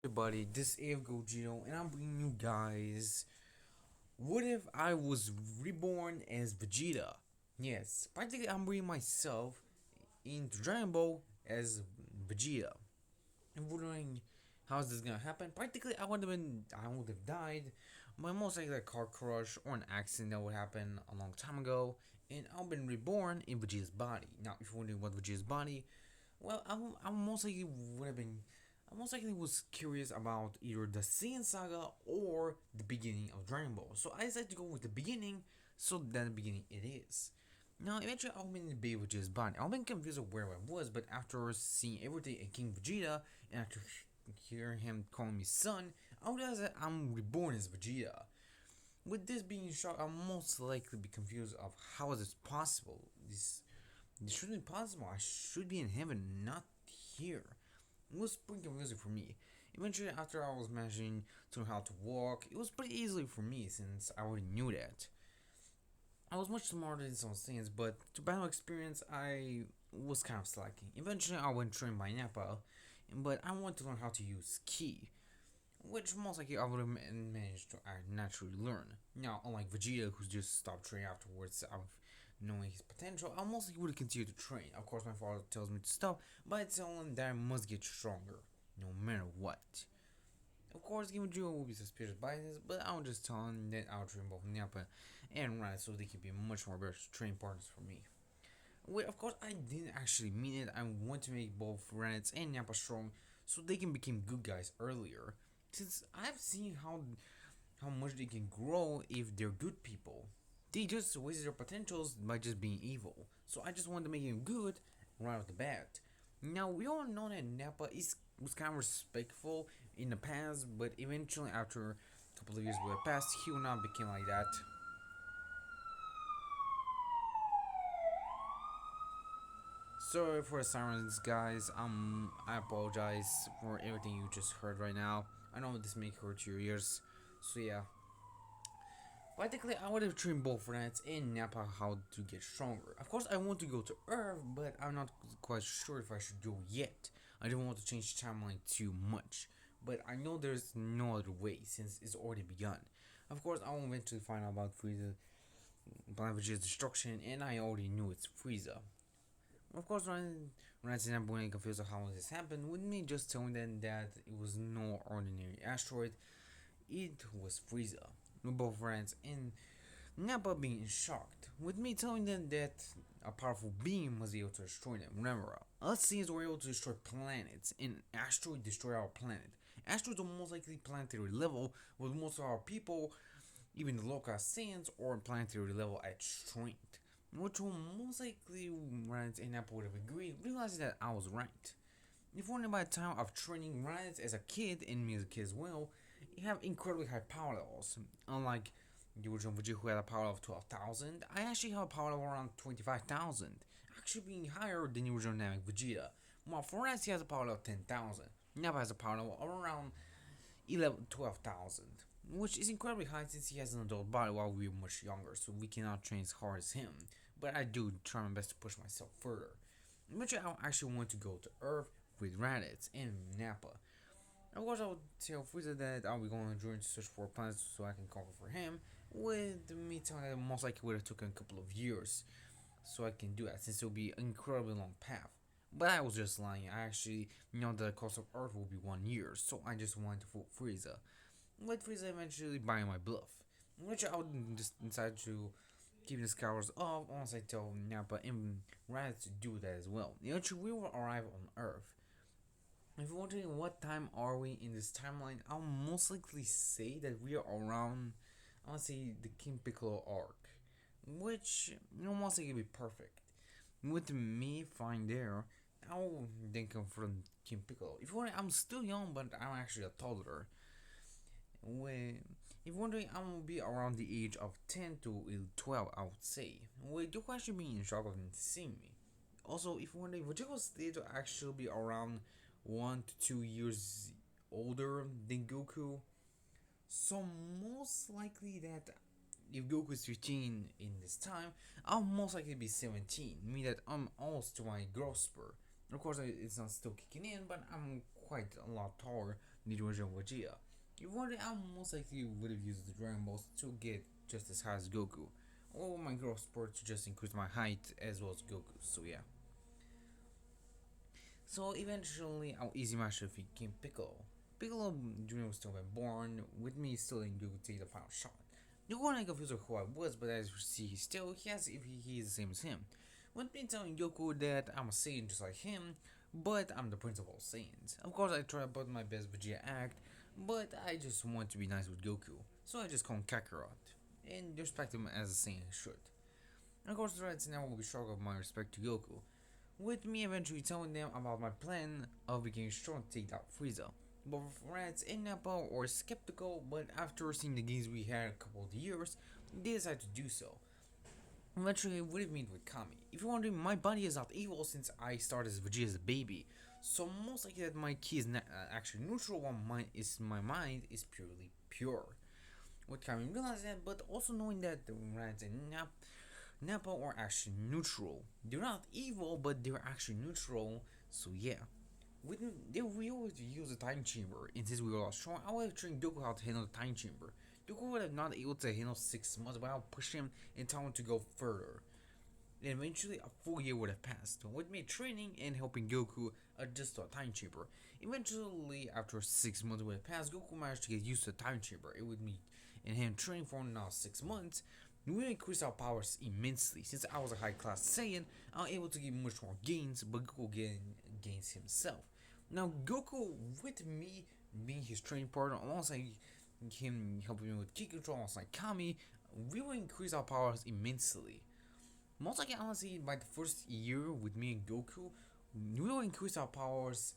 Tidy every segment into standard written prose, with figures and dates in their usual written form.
Everybody, this is Gogito, and I'm bringing you guys. What if I was reborn as Vegeta? Yes, practically I'm bringing myself into Dragon Ball as Vegeta. And wondering how's this gonna happen? Practically, I would have died, but most likely a car crash or an accident that would happen a long time ago, and I've been reborn in Vegeta's body. Now, if you're wondering what Vegeta's body, well, I most likely would have been. I most likely was curious about either the Saiyan Saga or the beginning of Dragon Ball. So I decided to go with the beginning, so then the beginning it is. Now, eventually, I've been in Baby Vegeta's body. I've been confused of where I was, but after seeing everything in King Vegeta, and after hearing him calling me son, I realized that I'm reborn as Vegeta. With this being shocked, I'm most likely be confused of how is this possible. This shouldn't be possible. I should be in heaven, not here. It was pretty confusing for me. Eventually, after I was managing to know how to walk, it was pretty easily for me since I already knew that. I was much smarter in some things, but to battle experience, I was kind of slacking. Eventually, I went trained by Nappa, but I wanted to learn how to use Ki, which most likely I would have managed to naturally learn. Now, unlike Vegeta, who's just stopped training afterwards of knowing his potential, I most likely would have continued to train. Of course, my father tells me to stop, but it's only that I must get stronger, no matter what. Of course, Game Vegeta will be suspicious by this, but I'll just tell him that I'll train both Nappa and Rai so they can be much more better training partners for me. Wait, of course, I didn't actually mean it. I want to make both Raditz and Nappa strong so they can become good guys earlier. Since I've seen how much they can grow if they're good people. They just waste their potentials by just being evil. So I just wanted to make him good right off the bat. Now we all know that Nappa was kind of respectful in the past, but eventually after a couple of years would have passed, he will not become like that. Sorry for the sirens, guys. I apologize for everything you just heard right now. I know this may hurt your ears, so yeah. Practically, I would have trained both Rats and Nappa how to get stronger. Of course, I want to go to Earth, but I'm not quite sure if I should go yet. I don't want to change the timeline too much, but I know there's no other way since it's already begun. Of course, I will eventually find out about Frieza, Planet Vegeta's destruction, and I already knew it's Frieza. Of course, when I said I'm going confused of how this happened, with me just telling them that it was no ordinary asteroid, it was Frieza. With both friends and Nappa being shocked, with me telling them that a powerful being was able to destroy them. Remember, us Saiyans were able to destroy planets, and asteroid destroyed our planet. Asteroids are most likely planetary level, with most of our people, even the local Saiyans, or planetary level at strength. Which will most likely Raditz and Nappa would have agreed, realizing that I was right. If only by the time of training Raditz as a kid and me as a kid as well, you have incredibly high power levels. Unlike the original Vegeta who had a power level of 12,000, I actually have a power level around 25,000, actually being higher than the original Namek Vegeta. While for Raditz he has a power level of 10,000, Nappa has a power level of around 12,000, which is incredibly high since he has an adult body while we are much younger, so we cannot train as hard as him. But I do try my best to push myself further. Eventually, I actually want to go to Earth with Raditz and Nappa. Of course, I would tell Frieza that I'll be going on a journey to search for planets so I can conquer for him, with me telling that most likely would have taken a couple of years so I can do that since it will be an incredibly long path. But I was just lying. I actually know that the cost of Earth will be 1 year, so I just wanted to fool Frieza. With Frieza eventually buying my bluff, which I would just decide to keep the scowls off once I tell Nappa and Raditz to do that as well. Eventually, we will arrive on Earth. If you're wondering what time are we in this timeline, I'll most likely say that we are around, I want to say, the King Piccolo arc, which most likely be perfect. With me fine there, I'll then confront King Piccolo. If you're wondering, I'm still young, but I'm actually a toddler. When, if you're wondering, I will be around the age of 10 to 12, I would say. With your question being in shock of seeing me. Also, if you're wondering, Vegeta's stage will actually be around 1 to 2 years older than Goku. So most likely that if Goku is 15 in this time, I'll most likely be 17, meaning that I'm almost to my growth spur. Of course, it's not still kicking in, but I'm quite a lot taller the original Vegeta. If you wonder, I most likely would have used the Dragon Balls to get just as high as Goku, or my growth spurt to just increase my height as well as Goku. So yeah. So eventually, our easy master became Piccolo. Piccolo Jr. was still been born, with me still in Goku take the final shot. You weren't confused with who I was, but as you see, still he is the same as him. With me telling Goku that I'm a Saiyan just like him, but I'm the Prince of all Saiyans. Of course, I try to put my best Vegeta act, but I just want to be nice with Goku, so I just call him Kakarot, and respect him as a Saiyan should. And of course, the Reds now will be shocked of my respect to Goku, with me eventually telling them about my plan of becoming strong to take out Frieza. Both Reds and Nappa were skeptical, but after seeing the games we had a couple of years, they decided to do so. Eventually, what did it mean with Kami? If you're wondering, my body is not evil since I started as Vegeta as a baby, so most likely that my ki is actually neutral while my mind is purely pure. With Kami realizing that, but also knowing that the Reds and Nappa are actually neutral. They're not evil, but they're actually neutral. So yeah, we always use the time chamber, and since we were all strong, I would have trained Goku how to handle the time chamber. Goku would have not able to handle 6 months, but I'll push him and tell him to go further. And eventually, a full year would have passed, with me training and helping Goku adjust to a time chamber. Eventually, after 6 months would have passed, Goku managed to get used to the time chamber. It would me and him training for now 6 months. We increased our powers immensely. Since I was a high class Saiyan, I was able to get much more gains, but Goku gains himself. Now, Goku, with me being his training partner, alongside him helping me with ki control, alongside Kami, we will increase our powers immensely. Most likely, honestly, by the first year with me and Goku, we will increase our powers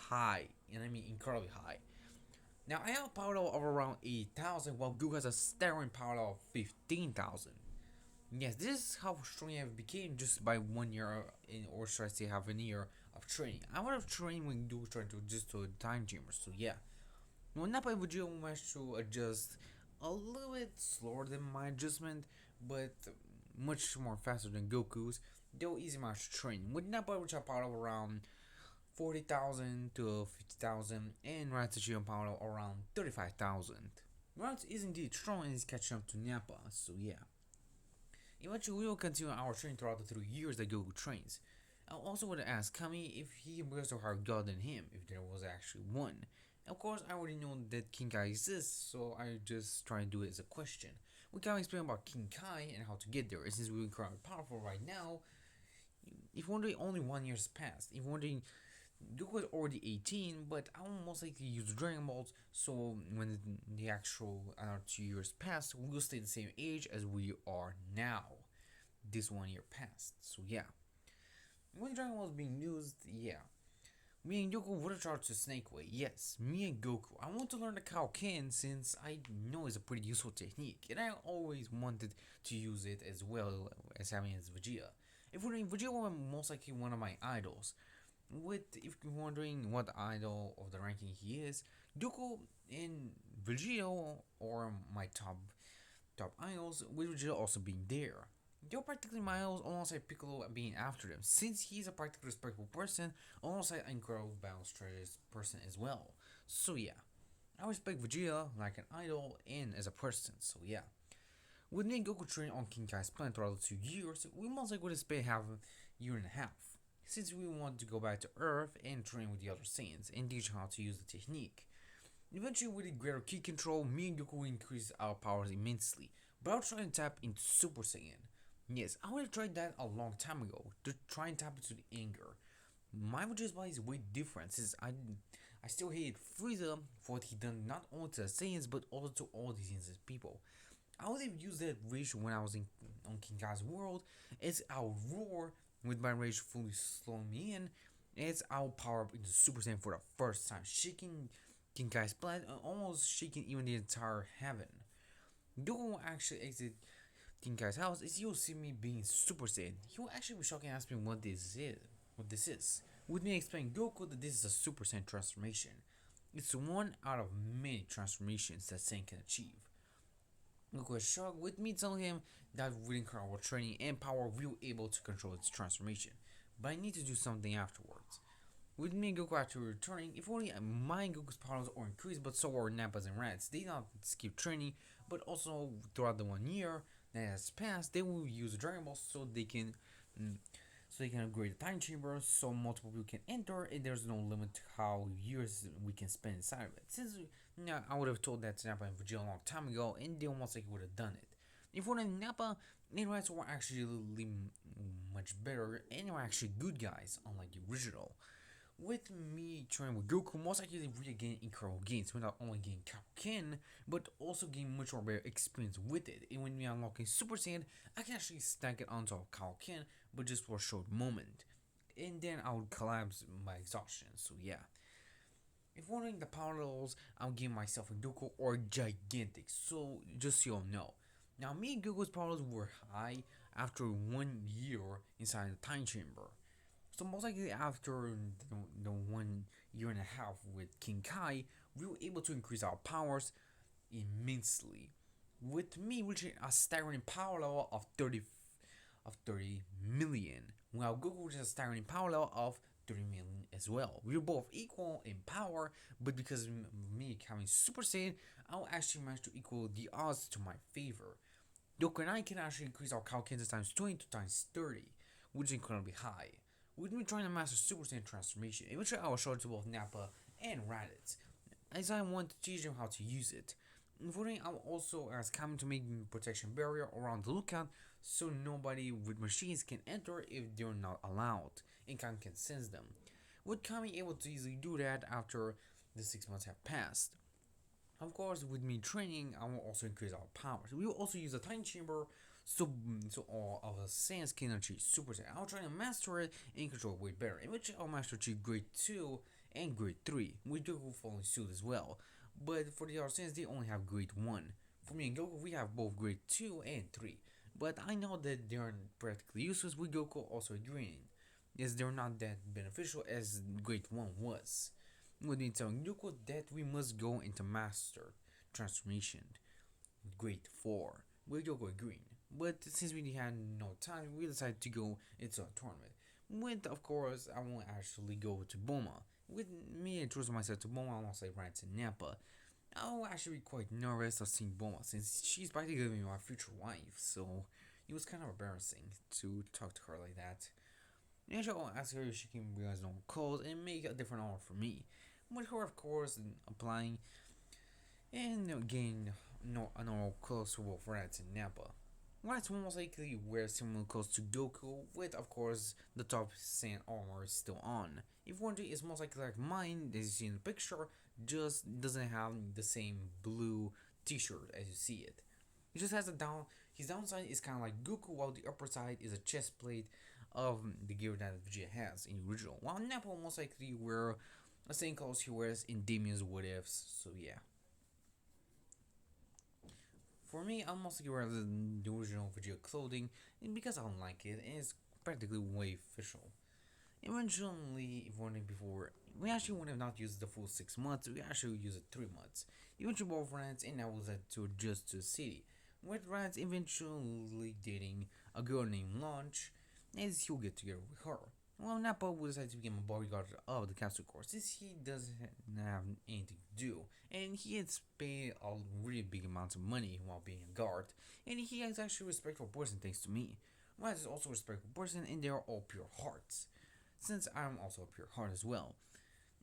high, and I mean incredibly high. Now, I have a power level of around 8,000, while Goku has a staggering power level of 15,000. Yes, this is how strong I became just by 1 year, or should I say, half a year of training. I would have trained when Goku was trying to adjust to a time chamber, so yeah. Well, not by Vegeta managed to adjust a little bit slower than my adjustment, but much more faster than Goku's. They were easy match to train. With Nappa, which I power of around 40,000 to 50,000, and Ratsuchi power of around 35,000. Rats is indeed strong and is catching up to Nappa, so yeah. Eventually, we will continue our training throughout the 3 years that Goku trains. I also would ask Kami if he was to higher god than him, if there was actually one. Of course, I already know that King Kai exists, so I just try to do it as a question. We can explain about King Kai and how to get there. And since we're incredibly powerful right now, if wondering, only 1 year has passed. If wondering, Goku is already 18, but I will most likely use Dragon Balls, so when the actual 2 years pass, we'll stay the same age as we are now. This 1 year passed, so yeah. When Dragon Ball was being used, yeah. Me and Goku would have tried to Snake Way, yes, me and Goku. I want to learn the Kaioken since I know it's a pretty useful technique, and I always wanted to use it as well as having it as Vegeta. If we're Vegeta was most likely one of my idols. If you're wondering what idol of the ranking he is, Goku and Vegeta are my top idols, with Vegeta also being there. They're practically my idols alongside Piccolo being after them, since he's a practically respectable person, alongside an incredible battle strategist person as well. So yeah, I respect Vegeta like an idol and as a person, so yeah. With me and Goku training on King Kai's planet throughout the 2 years, we most likely would have spent half a year and a half, since we wanted to go back to Earth and train with the other Saiyans and teach how to use the technique. Eventually, with the greater ki control, me and Goku increased our powers immensely, but I'll try and tap into Super Saiyan. Yes, I would have tried that a long time ago to try and tap into the anger. My Vegeta's body is way different since I still hated Frieza for what he done not only to the Saiyans but also to all these innocent people. I would have used that rage when I was on King Kai's world as I'll roar with my rage fully slowing me in as I'll power up into Super Saiyan for the first time, shaking King Kai's planet and almost shaking even the entire heaven. Goku will actually exit King Kai's house is you'll see me being Super Saiyan. He will actually be shocked and ask me what this is. With me explaining Goku that this is a Super Saiyan transformation. It's one out of many transformations that Saiyan can achieve. Goku is shocked with me telling him that with incredible training and power we will able to control its transformation. But I need to do something afterwards. With me and Goku actually returning, if only my Goku's powers are increased, but so are Nappa's and Rad's. They not skip training, but also throughout the 1 year that has passed, they will use Dragon Ball mm, so they can upgrade the time chamber, so multiple people can enter, and there's no limit to how years we can spend inside of it. Since I would have told that to Nappa and Vegeta a long time ago, and they almost like would have done it. If one Nappa and Rats were actually much better, and they were actually good guys, unlike the original. With me training with Goku, most likely we gain incredible gains. We not only gain Kaioken, but also gain much more better experience with it. And when we unlock a Super Saiyan, I can actually stack it onto a Kaioken, but just for a short moment. And then I would collapse by exhaustion. So yeah. If wondering the power levels, I'll give myself and Goku are gigantic. So just so you all know. Now me and Goku's power levels were high after 1 year inside the time chamber. So most likely after the 1 year and a half with King Kai, we were able to increase our powers immensely. With me reaching a staggering power level of 30 million, while Goku reaches a staggering power level of 30 million as well. We were both equal in power, but because of me having Super Saiyan, I'll actually manage to equal the odds to my favor. Goku and I can actually increase our Kaioken times 20 to times 30, which is incredibly high. With me trying to master Super Saiyan transformation, eventually I will show it to both Nappa and Raditz, as I want to teach them how to use it. Unfortunately, I will also ask Kami to make protection barrier around the lookout so nobody with machines can enter if they're not allowed, and Kami can sense them. With Kami able to easily do that after the 6 months have passed. Of course, with me training, I will also increase our powers. We will also use a time chamber so all of the Saiyans can achieve Super Saiyan. I'll try to master it and control it way better. In which I'll master achieve grade 2 and grade 3. We do fall in suit as well. But for the other Saiyans, they only have grade 1. For me and Goku, we have both grade 2 and 3. But I know that they are practically useless with Goku also agreeing, as they're not that beneficial as grade 1 was. With me telling Goku that we must go into master transformation grade 4. With Goku agreeing. But since we had no time, we decided to go into a tournament. With, of course, I won't actually go to Boma. With me introducing myself to Boma, I won't say right to Nappa. I will actually be quite nervous of seeing Boma since she's practically my future wife, so it was kind of embarrassing to talk to her like that. Eventually, I'll ask her if she can realize normal clothes and make a different order for me. With her, of course, applying and gain a normal clothes for both Raditz and Nappa. Raditz will most likely wear similar clothes to Goku, with of course the top Saiyan armor still on. If wondering, it's most likely like mine, as you see in the picture, just doesn't have the same blue t-shirt as you see it. He just has a down. His downside is kind of like Goku, while the upper side is a chest plate of the gear that Vegeta has in the original. While Nappa will most likely wear the same clothes he wears in Damien's What Ifs. So yeah. For me, I mostly wear the original Vegeta clothing because I don't like it and it's practically way official. Eventually, if wondering before, we actually would have not used the full 6 months, we actually used it 3 months. Eventually, both friends and I was had to adjust to the city. With Rats eventually dating a girl named Launch, as he'll get together with her. Well, Nappa will decide to become a bodyguard of the Capsule Corps since he doesn't have anything to do, and he has paid a really big amounts of money while being a guard, and he has actually a respectful person thanks to me. Raz is also a respectful person, and they are all pure hearts, since I'm also a pure heart as well.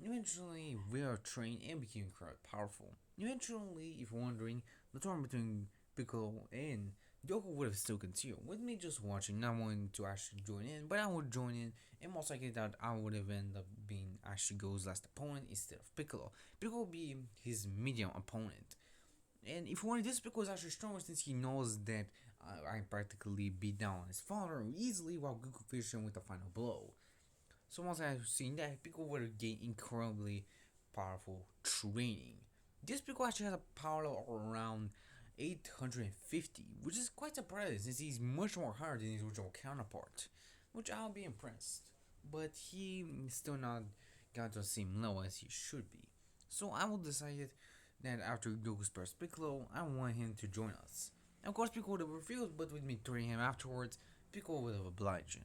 Eventually, we are trained and became incredibly powerful. Eventually, if you're wondering, the tournament between Piccolo and Goku would have still continued, with me just watching, not wanting to actually join in, but I would join in, and most likely that I would have ended up being actually Goku's last opponent instead of Piccolo. Piccolo would be his medium opponent. And if you want, this Piccolo is actually stronger since he knows that I practically beat down his father easily while Goku finished him with the final blow. So once I've seen that, Piccolo would have gained incredibly powerful training. This Piccolo actually has a power level around 850, which is quite surprising since he's much more higher than his original counterpart, which I'll be impressed. But he still not got to the same level as he should be. So I will decide that after Goku spares Piccolo, I want him to join us. Of course, Piccolo would have refused, but with me training him afterwards, Piccolo would have obliged.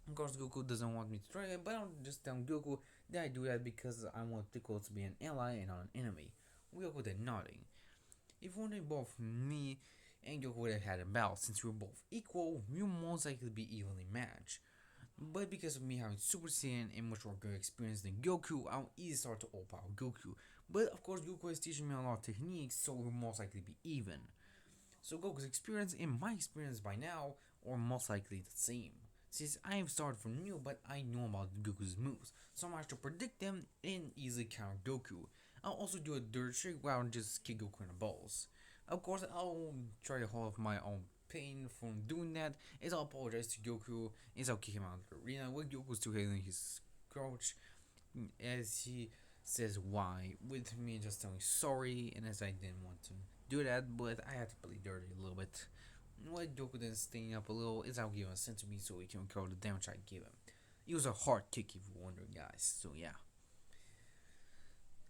Of course, Goku doesn't want me to try it, but I'm just telling Goku that I do that because I want Piccolo to be an ally and not an enemy. Goku did nothing. If only both me and Goku would have had a battle, since we were both equal, we would most likely be evenly matched. But because of me having Super Saiyan and much more good experience than Goku, I'll easily start to overpower Goku. But of course, Goku is teaching me a lot of techniques, so we'll most likely be even. So Goku's experience and my experience by now are most likely the same. Since I have started from new, but I know about Goku's moves, so I managed to predict them and easily counter Goku. I'll also do a dirt trick where I'll just kick Goku in the balls. Of course, I'll try to hold off my own pain from doing that, as I'll apologize to Goku, as I'll kick him out of the arena with Goku still hitting his crouch, as he says why, with me just telling sorry, and as I didn't want to do that, but I had to play dirty a little bit. What Goku then staying up a little is I'll give him a sense of me so he can recover the damage I gave him. It was a hard kick if you're wondering, guys, so yeah.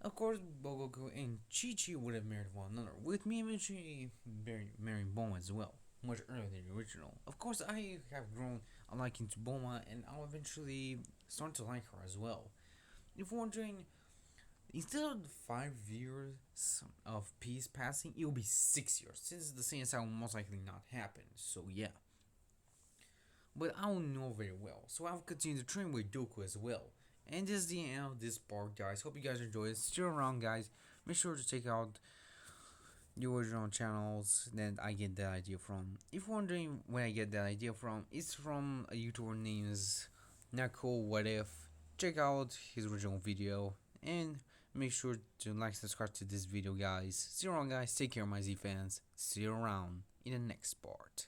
Of course, Bogoku and Chi-Chi would have married one another, with me eventually marrying Bulma as well, much earlier than the original. Of course, I have grown a liking to Bulma, and I'll eventually start to like her as well. If you're wondering, instead of 5 years of peace passing, it will be 6 years, since the same will most likely not happen, so yeah. But I don't know very well, so I'll continue to train with Goku as well. And this is the end of this part, guys. Hope you guys enjoyed it. Still around, guys. Make sure to check out the original channels that I get that idea from. If you're wondering where I get that idea from, it's from a YouTuber named Nako What If. Check out his original video and make sure to like and subscribe to this video, guys. See you around, guys. Take care, my Z fans. See you around in the next part.